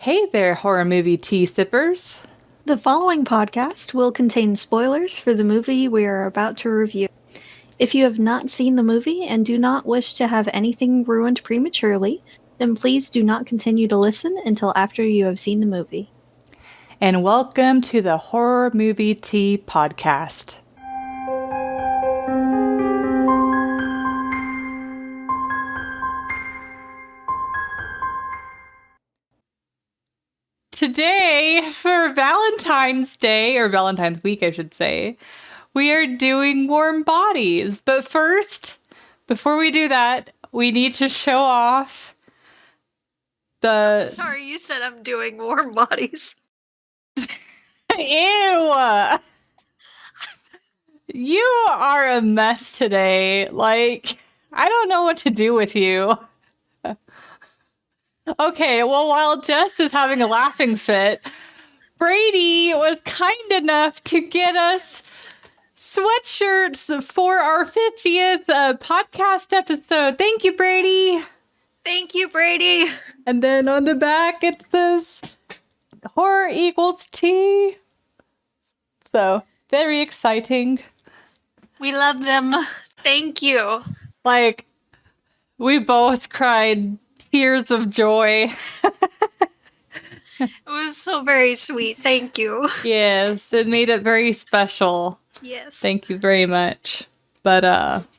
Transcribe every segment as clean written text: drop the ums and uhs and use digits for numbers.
Hey there, horror movie tea sippers. The following podcast will contain spoilers for the movie we are about to review. If you have not seen the movie and do not wish to have anything ruined prematurely, then please do not continue to listen until after you have seen the movie. And welcome to the Horror Movie Tea Podcast. Today, for Valentine's Day, or Valentine's Week, I should say, we are doing warm bodies. But first, before we do that, we need to show off the... Sorry, you said I'm doing warm bodies. Ew! You are a mess today. Like, I don't know what to do with you. Okay, well, while Jess is having a laughing fit, Brady was kind enough to get us sweatshirts for our 50th podcast episode. Thank you, Brady. Thank you, Brady. And then on the back, it says horror equals tea. So, very exciting. We love them. Thank you. Like, we both cried tears of joy. It was so very sweet. Thank you. Yes, it made it very special. Yes. Thank you very much. But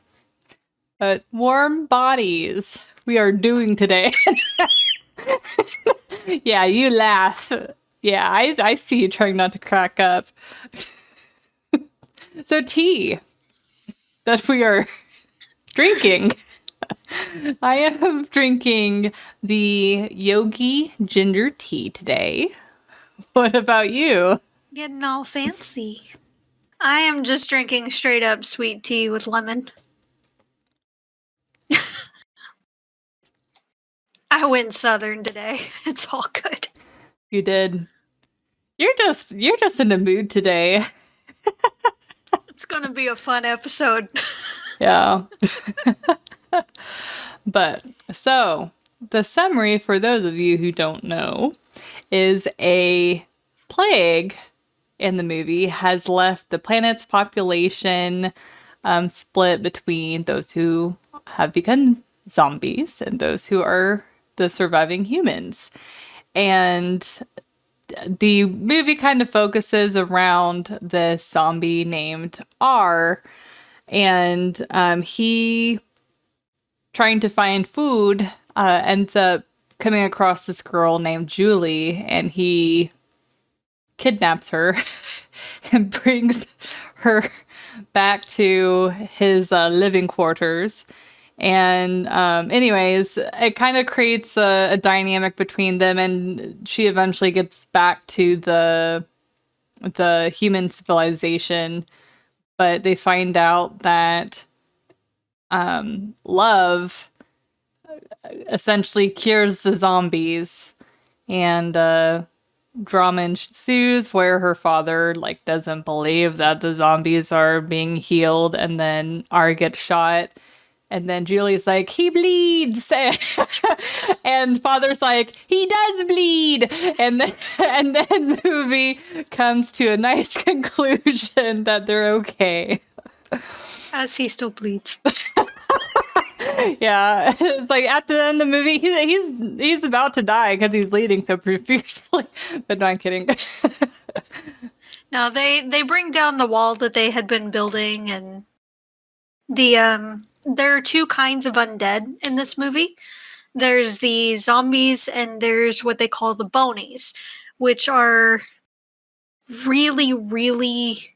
warm bodies we are doing today. Yeah, you laugh. Yeah, I see you trying not to crack up. So tea that we are drinking. I am drinking the Yogi ginger tea today. What about you? Getting all fancy. I am just drinking straight up sweet tea with lemon. I went southern today. It's all good. You did. You're just in the mood today. It's gonna be a fun episode. Yeah. But so the summary for those of you who don't know is a plague in the movie has left the planet's population split between those who have become zombies and those who are the surviving humans. And the movie kind of focuses around this zombie named R, and he, trying to find food, ends up coming across this girl named Julie, and he kidnaps her and brings her back to his living quarters. And anyways, it kind of creates a dynamic between them, and she eventually gets back to the human civilization, but they find out that love essentially cures the zombies, and drama ensues where her father doesn't believe that the zombies are being healed, and then R gets shot. And then Julie's like, he bleeds. And father's like, he does bleed. And then the movie comes to a nice conclusion that they're okay. As he still bleeds. Yeah. It's like at the end of the movie, he's about to die because he's bleeding so profusely. But no, I'm kidding. Now they bring down the wall that they had been building, and there are two kinds of undead in this movie. There's the zombies and there's what they call the bonies, which are really, really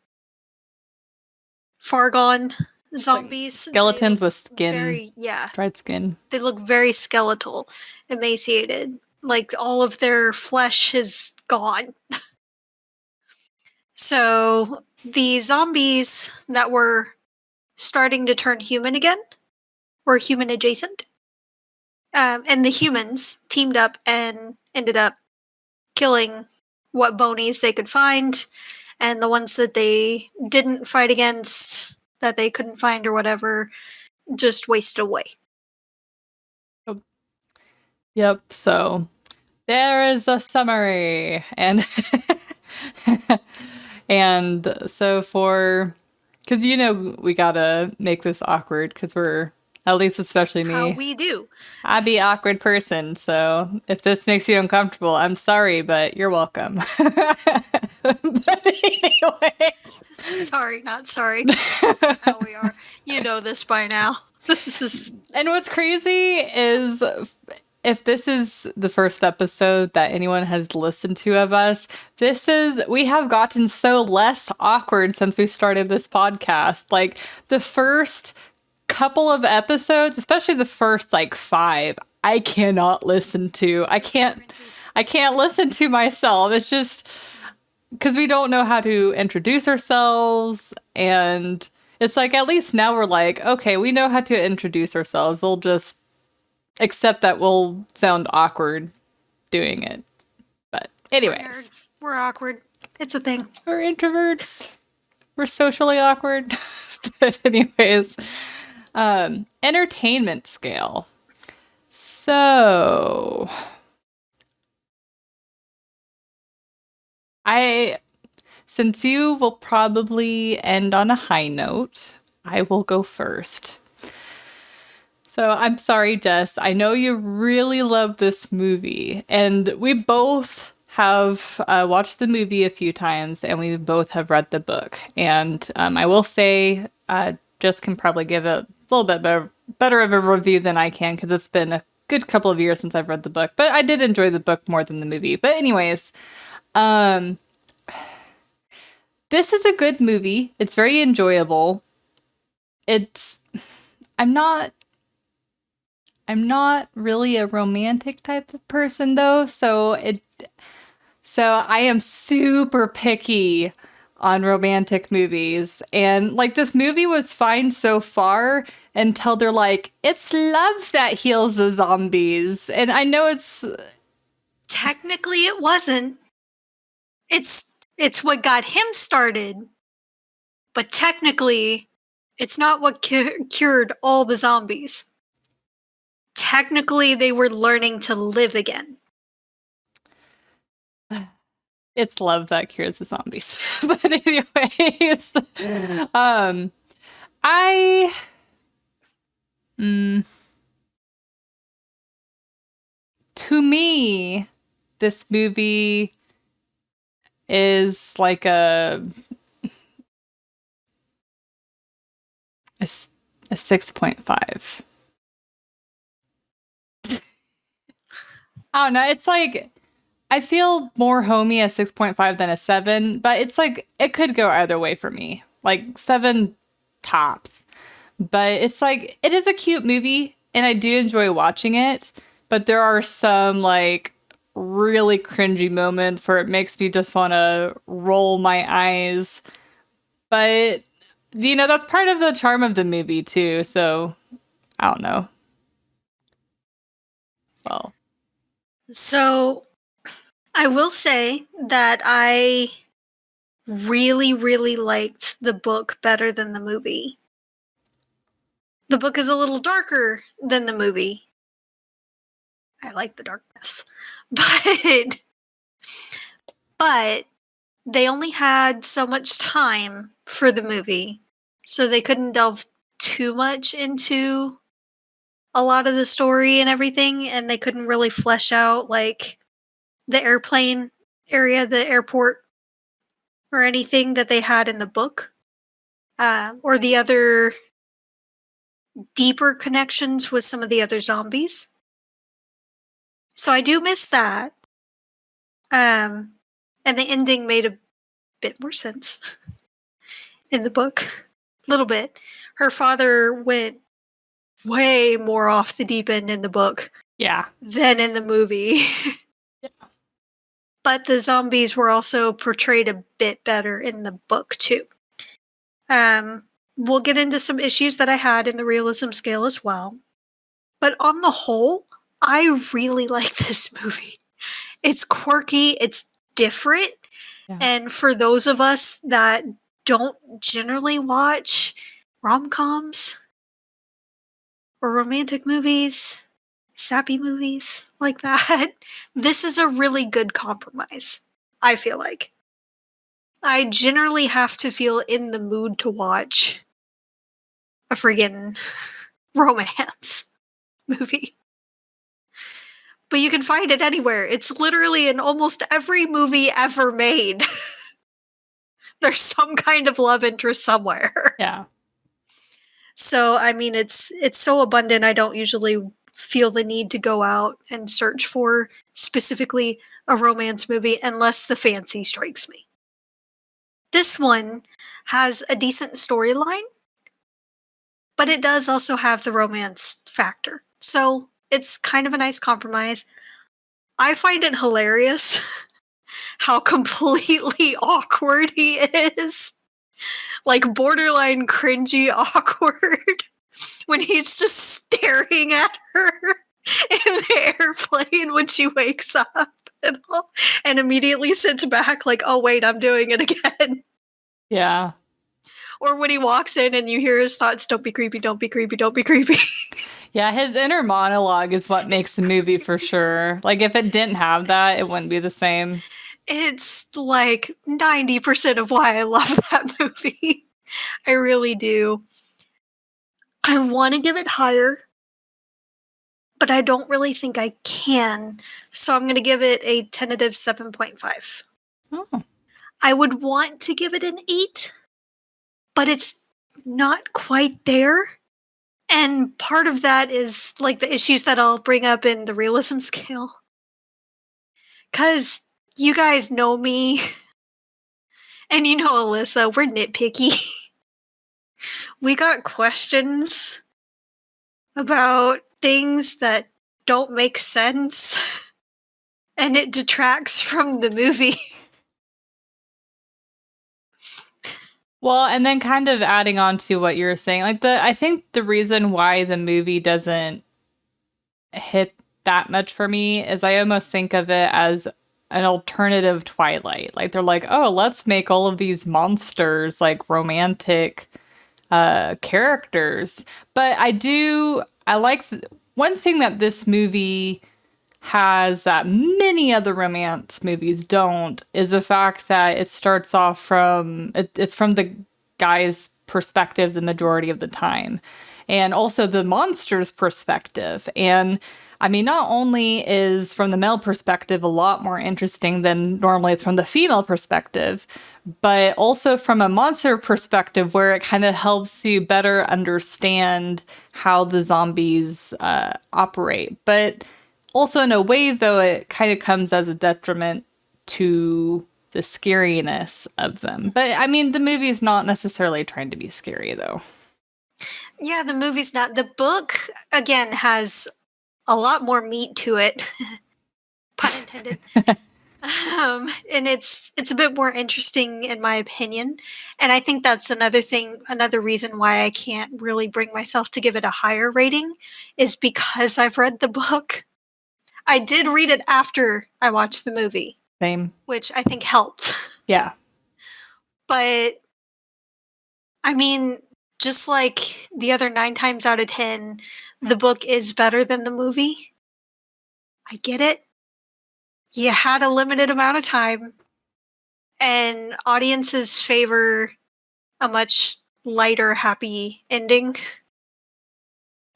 far gone zombies. Skeletons with skin. Dried skin. They look very skeletal, emaciated. Like all of their flesh is gone. So the zombies that were starting to turn human again were human adjacent. And the humans teamed up and ended up killing what bonies they could find, and the ones that they didn't fight against, that they couldn't find or whatever, just wasted away. Yep, so There is a summary. And and so for because we gotta make this awkward because we're at least especially How me. we do. I be awkward person, so if this makes you uncomfortable, I'm sorry, but you're welcome. But anyways, Sorry, not sorry. That's how we are. You know this by now. This is and what's crazy is if this is the first episode that anyone has listened to of us, we have gotten so less awkward since we started this podcast. Like the first couple of episodes, especially the first like 5, I cannot listen to. I can't listen to myself. It's just because we don't know how to introduce ourselves, and it's like at least now we're like, okay, we know how to introduce ourselves. We'll just accept that we'll sound awkward doing it. But we're anyways, nerds. We're awkward. It's a thing. we're introverts. We're socially awkward. But anyways, entertainment scale. So I since you will probably end on a high note, I will go first. So I'm sorry, Jess. I know you really love this movie, and we both have watched the movie a few times, and we both have read the book. And I will say, Jess can probably give a little bit better of a review than I can because it's been a good couple of years since I've read the book. But I did enjoy the book more than the movie. But anyways, this is a good movie. It's very enjoyable. It's I'm not I'm not really a romantic type of person though, so I am super picky on romantic movies. And like this movie was fine so far until they're like, it's love that heals the zombies. And I know it's Technically, it wasn't. It's what got him started, but technically, it's not what cured all the zombies. Technically, they were learning to live again. it's love that cures the zombies. But anyways, I to me, this movie is like a 6.5. I don't know. It's like I feel more homey a 6.5 than a 7, but it's like it could go either way for me. Like 7 tops. But it's like it is a cute movie and I do enjoy watching it, but there are some like really cringy moments where it makes me just want to roll my eyes. But that's part of the charm of the movie too. So, I don't know. Well, So, I will say that I really, really liked the book better than the movie. The book is a little darker than the movie. I like the darkness. But they only had so much time for the movie, so they couldn't delve too much into a lot of the story and everything, and they couldn't really flesh out like the airplane area, the airport, or anything that they had in the book, or the other deeper connections with some of the other zombies. So I do miss that. And the ending made a bit more sense in the book. A little bit. Her father went way more off the deep end in the book yeah. than in the movie. Yeah. But the zombies were also portrayed a bit better in the book, too. We'll get into some issues that I had in the realism scale as well. But on the whole, I really like this movie. It's quirky, it's different. Yeah. And for those of us that don't generally watch rom-coms or romantic movies, sappy movies like that. This is a really good compromise, I feel like. I generally have to feel in the mood to watch a friggin' romance movie. But you can find it anywhere. It's literally in almost every movie ever made. There's some kind of love interest somewhere. Yeah. So, I mean, it's so abundant, I don't usually feel the need to go out and search for specifically a romance movie unless the fancy strikes me. This one has a decent storyline, but it does also have the romance factor. So, it's kind of a nice compromise. I find it hilarious how completely awkward he is. Like borderline cringy awkward when he's just staring at her in the airplane when she wakes up and immediately sits back like, oh wait, I'm doing it again. Yeah. Or when he walks in and you hear his thoughts, don't be creepy, don't be creepy, don't be creepy. Yeah, his inner monologue is what makes the movie for sure. Like, if it didn't have that, it wouldn't be the same. It's like 90% of why I love that movie. I really do. I want to give it higher, but I don't really think I can. So I'm going to give it a tentative 7.5. Oh. I would want to give it an 8, but it's not quite there. And part of that is like the issues that I'll bring up in the realism scale. Because you guys know me, and you know Alyssa, we're nitpicky. We got questions about things that don't make sense, and it detracts from the movie. Well, and then kind of adding on to what you were saying, like I think the reason why the movie doesn't hit that much for me is I almost think of it as an alternative Twilight. Like they're like, oh, let's make all of these monsters like romantic characters. But I like one thing that this movie has that many other romance movies don't is the fact that it starts off it's from the guy's perspective the majority of the time, and also the monster's perspective. And I mean, not only is from the male perspective a lot more interesting than normally it's from the female perspective, but also from a monster perspective where it kind of helps you better understand how the zombies operate. But also, in a way, though, it kind of comes as a detriment to the scariness of them. But, I mean, the movie's not necessarily trying to be scary, though. Yeah, the movie's not. The book, again, has a lot more meat to it. Pun intended. And it's a bit more interesting, in my opinion. And I think that's another reason why I can't really bring myself to give it a higher rating, is because I've read the book. I did read it after I watched the movie. Same. Which I think helped. Yeah. But, I mean, just like the other 9 times out of 10, the book is better than the movie. I get it. You had a limited amount of time, and audiences favor a much lighter, happy ending.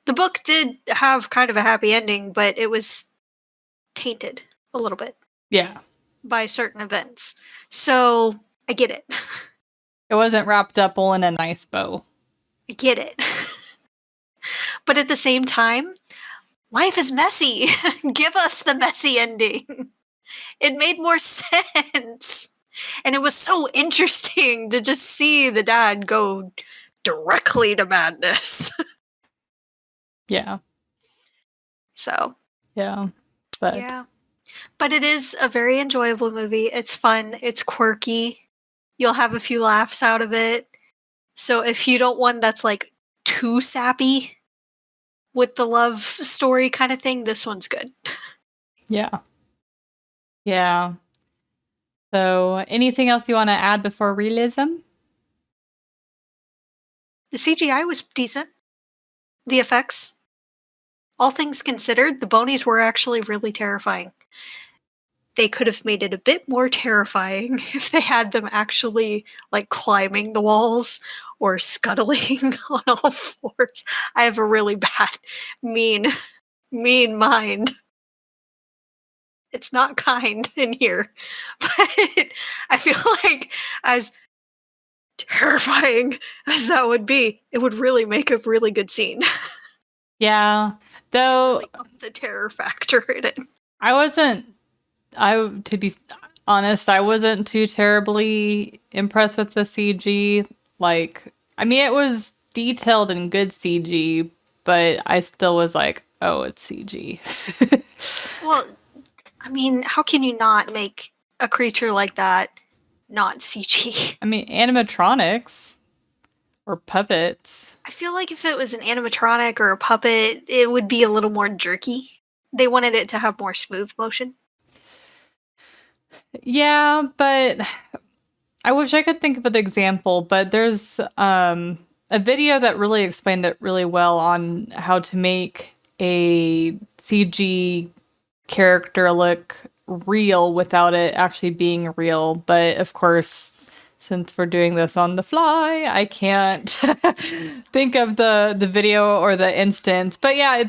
The book did have kind of a happy ending, but it was tainted a little bit. Yeah. By certain events. So, I get it. It wasn't wrapped up all in a nice bow. I get it. But at the same time, life is messy. Give us the messy ending. It made more sense. And it was so interesting to just see the dad go directly to madness. Yeah. So. Yeah. But. Yeah. But it is a very enjoyable movie. It's fun. It's quirky. You'll have a few laughs out of it. So if you don't want that's like too sappy with the love story kind of thing, this one's good. Yeah. Yeah. So anything else you want to add before realism? The CGI was decent. The effects. all things considered, the bonies were actually really terrifying. They could have made it a bit more terrifying if they had them actually like climbing the walls or scuttling on all fours. I have a really bad, mean, mean mind. It's not kind in here, but I feel like as terrifying as that would be, it would really make a really good scene. Yeah. Though Really up the terror factor in it. to be honest, I wasn't too terribly impressed with the CG. Like, I mean, it was detailed and good CG, but I still was like, oh, it's CG. Well, I mean, how can you not make a creature like that not CG? I mean, animatronics or puppets. I feel like if it was an animatronic or a puppet, it would be a little more jerky. They wanted it to have more smooth motion. Yeah, but I wish I could think of an example, but there's a video that really explained it really well on how to make a CG character look real without it actually being real. But of course, since we're doing this on the fly, I can't think of the video or the instance. But yeah,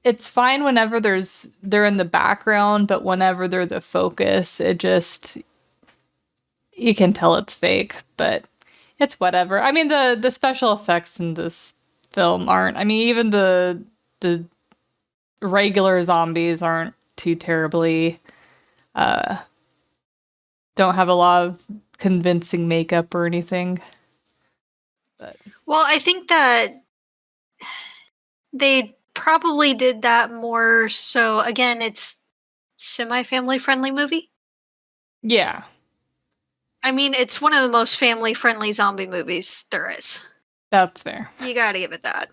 it's fine whenever they're in the background, but whenever they're the focus, it just, you can tell it's fake, but it's whatever. I mean, the special effects in this film aren't, I mean, even the regular zombies aren't too terribly, don't have a lot of convincing makeup or anything. But Well, I think that they probably did that more so, again, it's semi-family friendly movie. yeah, I mean, it's one of the most family friendly zombie movies there is. that's fair. You gotta give it that.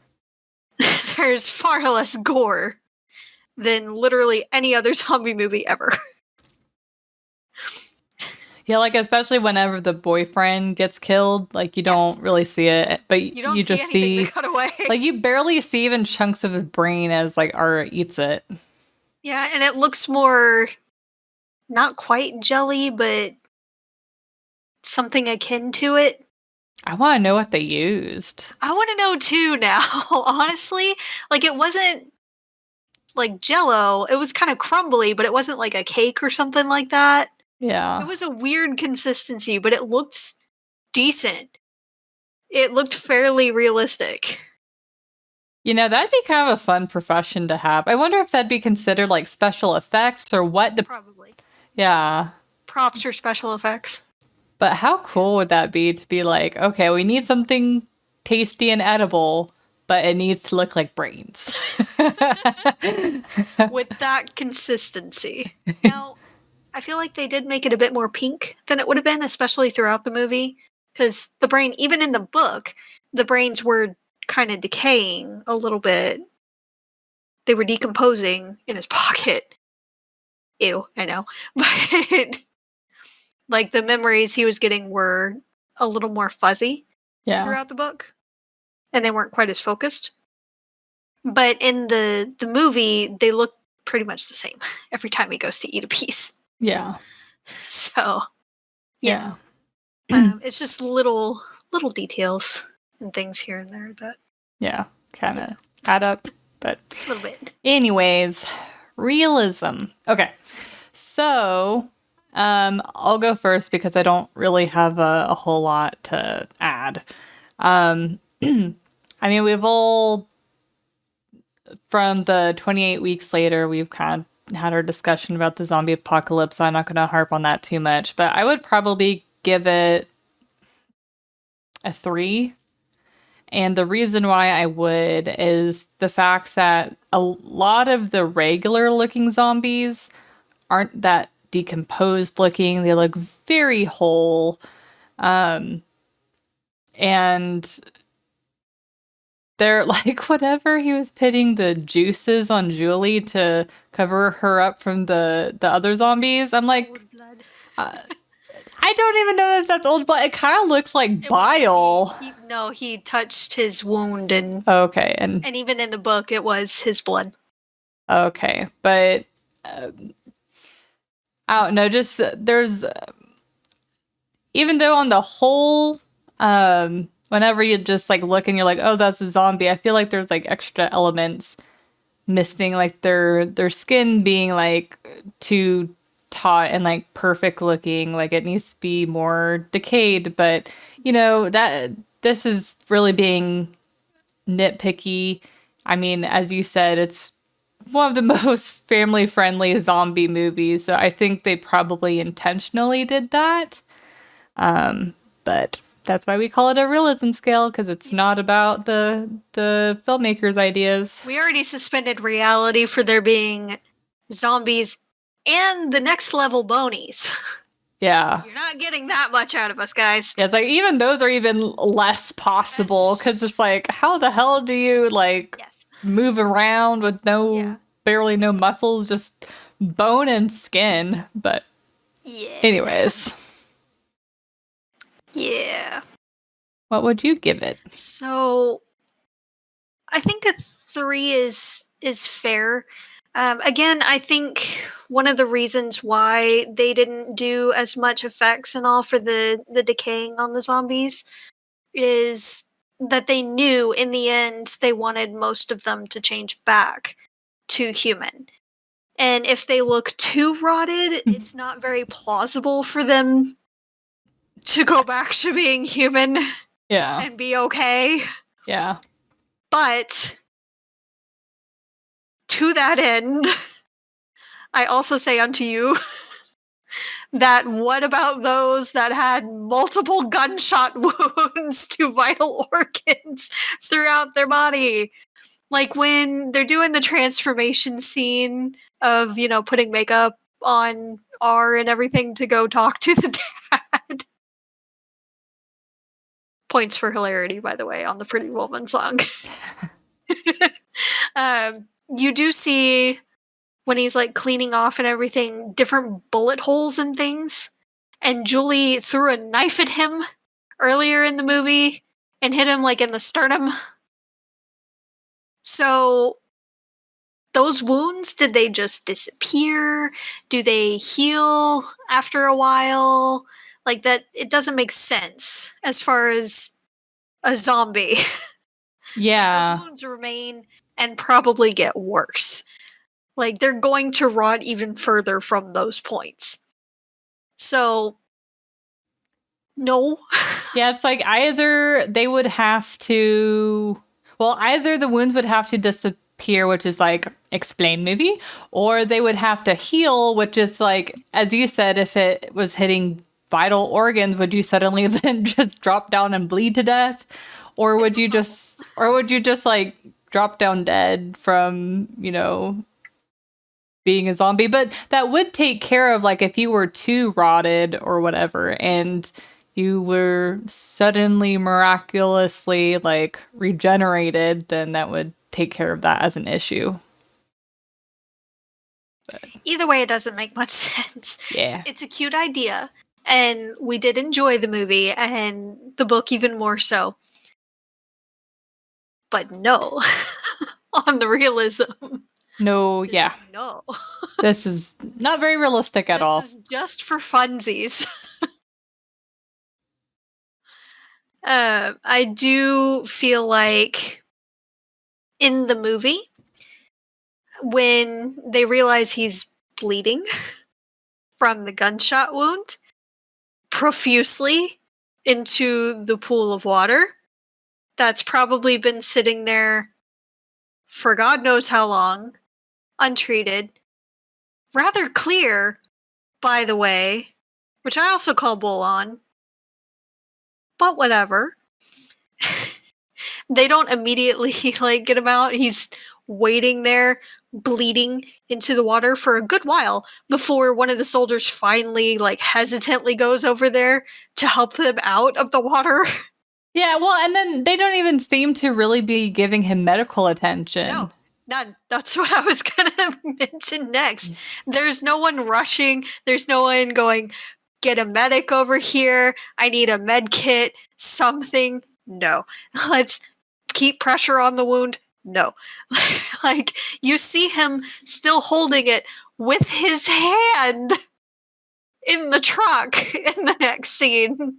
There's far less gore than literally any other zombie movie ever. Yeah, like especially whenever the boyfriend gets killed, like you don't really see it, but You don't you see just anything see they cut away. like you barely see even chunks of his brain as like Ara eats it. Yeah, and it looks more not quite jelly, but something akin to it. I want to know what they used. I want to know too now, honestly. Like it wasn't like jello, it was kind of crumbly, but it wasn't like a cake or something like that. Yeah. It was a weird consistency, but it looked decent. It looked fairly realistic. You know, that'd be kind of a fun profession to have. I wonder if that'd be considered like special effects or what. Probably. Yeah. Props or special effects. But how cool would that be to be like, okay, we need something tasty and edible, but it needs to look like brains. With that consistency. Now, I feel like they did make it a bit more pink than it would have been, especially throughout the movie. Because the brain, even in the book, the brains were kind of decaying a little bit. They were decomposing in his pocket. Ew, I know. But like the memories he was getting were a little more fuzzy throughout the book. And they weren't quite as focused. But in the movie, they look pretty much the same every time he goes to eat a piece. Yeah. So, Yeah. it's just little details and things here and there that Yeah, kind of add up, but a little bit. Anyways, realism. Okay, so I'll go first because I don't really have a whole lot to add. I mean, we've all, from the 28 weeks later, we've kind of had our discussion about the zombie apocalypse, so I'm not going to harp on that too much, but I would probably give it a 3. And the reason why I would is the fact that a lot of the regular looking zombies aren't that decomposed looking. They look very whole. And they're like, whatever he was pitting the juices on Julie to cover her up from the other zombies. I'm like, I don't even know if that's old blood. It kind of looks like bile. He touched his wound, and Okay, and even in the book, it was his blood. Okay, but I don't know. Just there's even though on the whole, whenever you just like look and you're like, oh, that's a zombie. I feel like there's like extra elements missing, like their skin being like too taut and like perfect looking, like it needs to be more decayed. But you know that this is really being nitpicky. I mean, as you said, it's one of the most family friendly zombie movies, so I think they probably intentionally did that. But that's why we call it a realism scale, because it's not about the filmmaker's ideas. We already suspended reality for there being zombies and the next level bonies. Yeah. You're not getting that much out of us, guys. Yeah, it's like even those are even less possible, because it's like, how the hell do you like move around with barely no muscles, just bone and skin? But anyways. Yeah. What would you give it? So, I think a 3 is fair. Again, I think one of the reasons why they didn't do as much effects and all for the decaying on the zombies is that they knew in the end they wanted most of them to change back to human. And if they look too rotted, it's not very plausible for them to go back to being human. Yeah. And be okay. Yeah. But to that end, I also say unto you that what about those that had multiple gunshot wounds to vital organs throughout their body? Like when they're doing the transformation scene of, putting makeup on R and everything to go talk to the dad. Points for hilarity, by the way, on the Pretty Woman song. You do see when he's like cleaning off and everything, different bullet holes and things. And Julie threw a knife at him earlier in the movie and hit him like in the sternum. So those wounds, did they just disappear? Do they heal after a while? Like that, it doesn't make sense as far as a zombie. Yeah. Those wounds remain and probably get worse. Like, they're going to rot even further from those points. So, no. Yeah, it's like either they would have to... Well, either the wounds would have to disappear, which is like explain movie, or they would have to heal, which is like, as you said, if it was hitting vital organs, would you suddenly then just drop down and bleed to death? Or would you just like drop down dead from, being a zombie? But that would take care of like if you were too rotted or whatever and you were suddenly miraculously like regenerated, then that would take care of that as an issue. But either way, it doesn't make much sense. Yeah. It's a cute idea, and we did enjoy the movie and the book even more so. But no, on the realism. No, yeah. No. This is not very realistic at all. This is just for funsies. I do feel like in the movie, when they realize he's bleeding from the gunshot wound profusely into the pool of water, that's probably been sitting there for God knows how long, untreated. Rather clear, by the way, which I also call bull on. But whatever. They don't immediately like get him out. He's waiting there, bleeding into the water for a good while before one of the soldiers finally like hesitantly goes over there to help them out of the water. Yeah, well, and then they don't even seem to really be giving him medical attention. No, none. That's what I was gonna mention next. There's no one rushing. There's no one going, get a medic over here. I need a med kit, something. No. Let's keep pressure on the wound. No. Like, you see him still holding it with his hand in the truck in the next scene.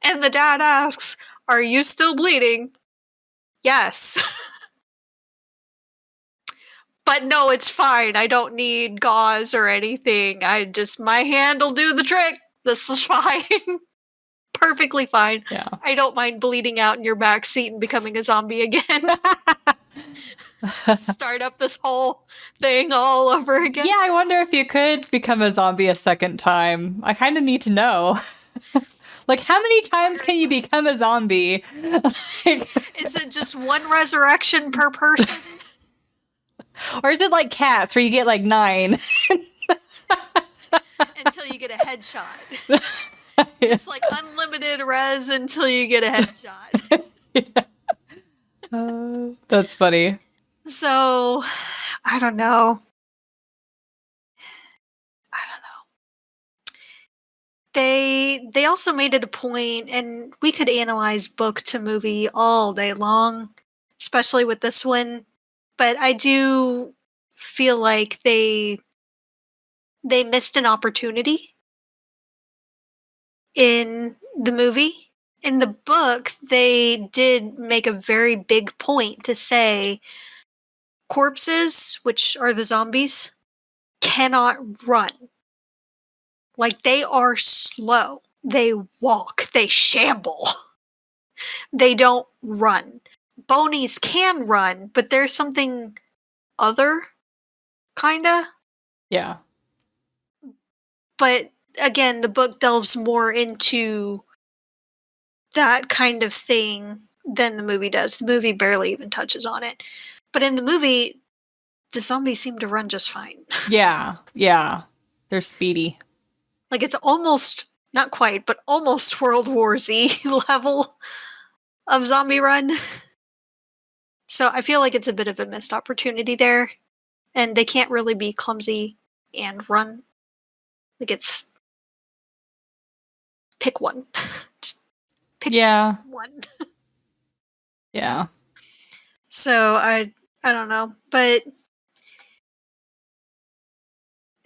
And the dad asks, "Are you still bleeding?" Yes. But no, it's fine. I don't need gauze or anything. My hand will do the trick. This is fine. Perfectly fine. Yeah. I don't mind bleeding out in your back seat and becoming a zombie again. Start up this whole thing all over again. Yeah, I wonder if you could become a zombie a second time. I kind of need to know. Like, how many times can you become a zombie? Is it just one resurrection per person? Or is it like cats where you get like 9? Until you get a headshot. Just like unlimited res until you get a headshot. Yeah. That's funny. So, I don't know. They also made it a point, and we could analyze book to movie all day long, especially with this one. But I do feel like they missed an opportunity in the movie. In the book, they did make a very big point to say corpses, which are the zombies, cannot run. Like, they are slow. They walk. They shamble. They don't run. Bonies can run, but there's something other, kinda. Yeah. But again, the book delves more into that kind of thing than the movie does. The movie barely even touches on it. But in the movie, the zombies seem to run just fine. Yeah. Yeah. They're speedy. Like, it's almost, not quite, but almost World War Z level of zombie run. So I feel like it's a bit of a missed opportunity there. And they can't really be clumsy and run. Like, it's pick one. Just pick one. Yeah. So I don't know. But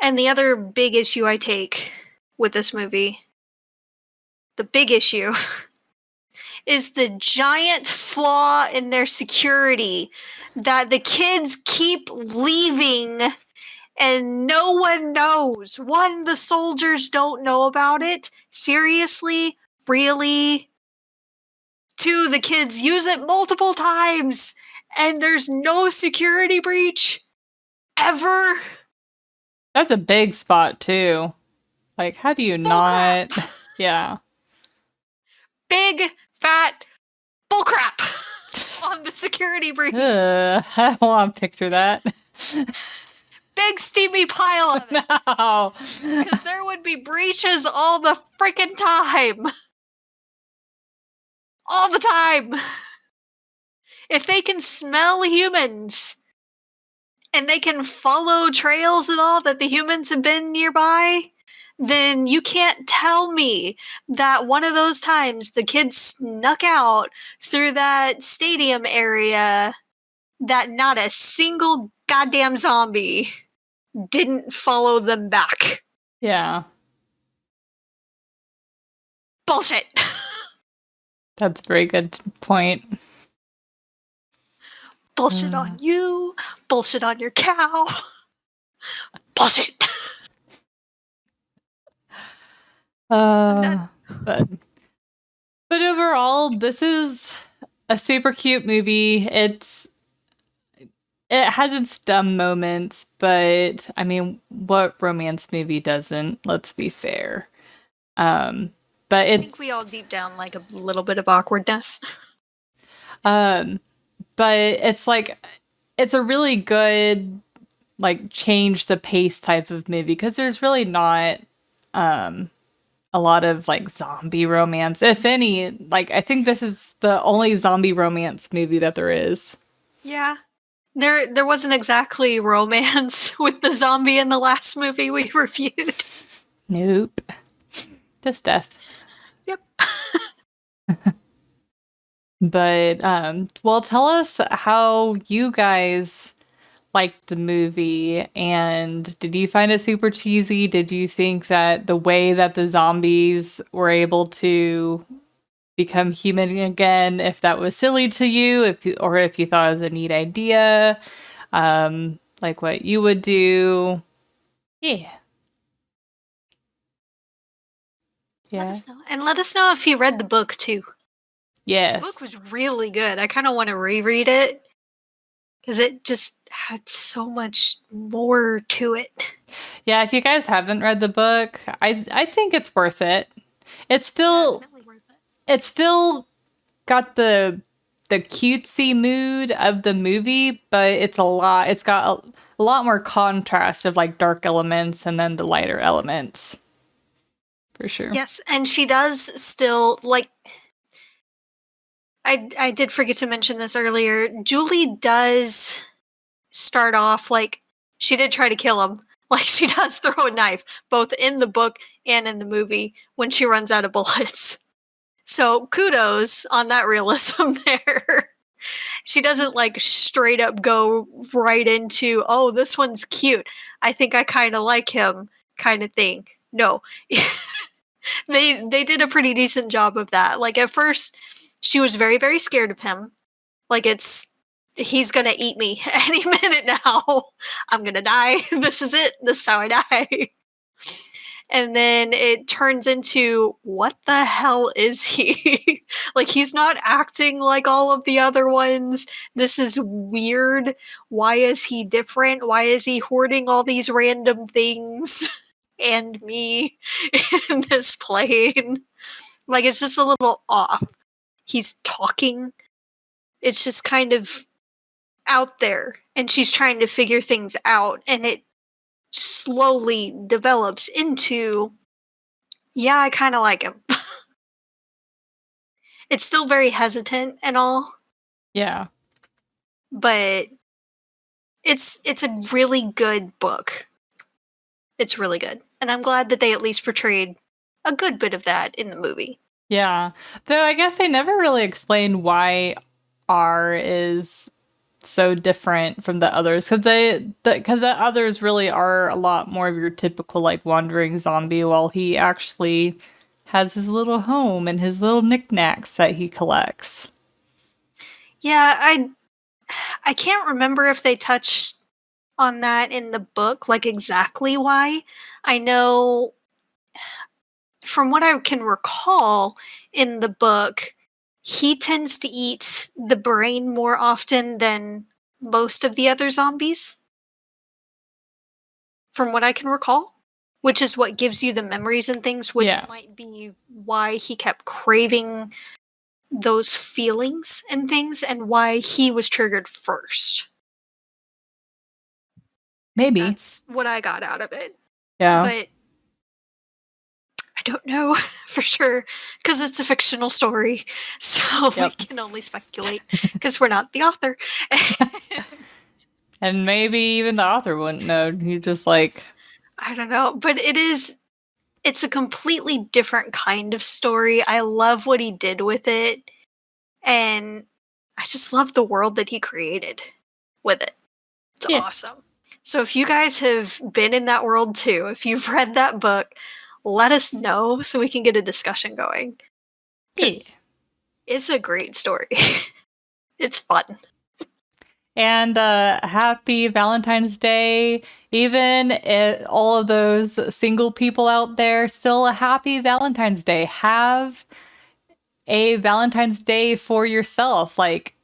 and the other big issue I take with this movie, the big issue, is the giant flaw in their security that the kids keep leaving and no one knows. One, the soldiers don't know about it. Seriously? Really? Two, the kids use it multiple times and there's no security breach ever. That's a big spot too. Like, how do you not? Yeah. Big, fat bullcrap on the security breach. I don't want to picture that. Big steamy pile of it. No. Because there would be breaches all the freaking time. All the time. If they can smell humans and they can follow trails and all that the humans have been nearby, then you can't tell me that one of those times the kids snuck out through that stadium area that not a single goddamn zombie didn't follow them back. Yeah. Bullshit. That's a very good point. Bullshit on you. Bullshit on your cow. Bullshit. But overall, this is a super cute movie. It has its dumb moments, but I mean, what romance movie doesn't? Let's be fair. But I think we all deep down like a little bit of awkwardness. But it's like, it's a really good, like, change the pace type of movie, because there's really not a lot of, like, zombie romance. If any, like, I think this is the only zombie romance movie that there is. Yeah. There wasn't exactly romance with the zombie in the last movie we reviewed. Nope. Just death. Yep. But, well, tell us how you guys liked the movie, and did you find it super cheesy? Did you think that the way that the zombies were able to become human again, if that was silly to you, or if you thought it was a neat idea, like what you would do? Yeah. Let Yeah. us know. And let us know if you read the book too. The book Yes. was really good. I kind of want to reread it because it just had so much more to it. Yeah, if you guys haven't read the book, I think it's worth it. It's still Definitely worth it. it's still got the cutesy mood of the movie, but it's got a lot more contrast of like dark elements and then the lighter elements. For sure. Yes, and she does still like I did forget to mention this earlier. Julie does start off like she did try to kill him. Like she does throw a knife both in the book and in the movie when she runs out of bullets. So kudos on that realism there. She doesn't like straight up go right into, oh, this one's cute. I think I kind of like him kind of thing. No. They did a pretty decent job of that. Like at first she was very very scared of him. Like he's going to eat me any minute now. I'm going to die. This is it. This is how I die. And then it turns into, what the hell is he? Like, he's not acting like all of the other ones. This is weird. Why is he different? Why is he hoarding all these random things? And me in this plane. Like, it's just a little off. He's talking. It's just kind of out there. And she's trying to figure things out. And it slowly develops into, yeah, I kind of like him. It's still very hesitant and all, Yeah. but it's a really good book. It's really good. And I'm glad that they at least portrayed a good bit of that in the movie. Yeah. Though I guess they never really explained why R is so different from the others, because the others really are a lot more of your typical like wandering zombie, while he actually has his little home and his little knickknacks that he collects. Yeah, I can't remember if they touched on that in the book, like exactly why. I know from what I can recall in the book, he tends to eat the brain more often than most of the other zombies, from what I can recall, which is what gives you the memories and things, which Yeah. might be why he kept craving those feelings and things and why he was triggered first. Maybe. That's what I got out of it. Yeah. But I don't know for sure because it's a fictional story. So we Yep. can only speculate because we're not the author. And maybe even the author wouldn't know. He just like, I don't know. But it's a completely different kind of story. I love what he did with it. And I just love the world that he created with it. It's yeah. awesome. So if you guys have been in that world too, if you've read that book, let us know so we can get a discussion going. Yeah. It's a great story. It's fun. And happy Valentine's Day. Even all of those single people out there, still a happy Valentine's Day. Have a Valentine's Day for yourself. Like,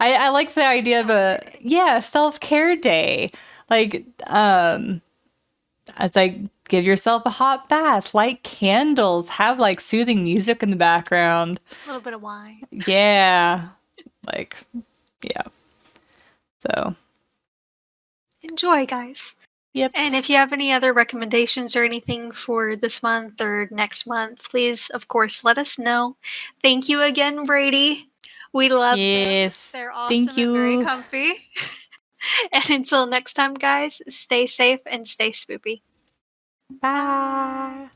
I like the idea of self-care day. Like, it's like give yourself a hot bath, light candles, have like soothing music in the background. A little bit of wine. Yeah. Like, yeah. So, Enjoy, guys. yep. And if you have any other recommendations or anything for this month or next month, please, of course, let us know. Thank you again, Brady. We love them. Yes. They're Thank awesome and very you. comfy. And until next time, guys, stay safe and stay spoopy. Bye.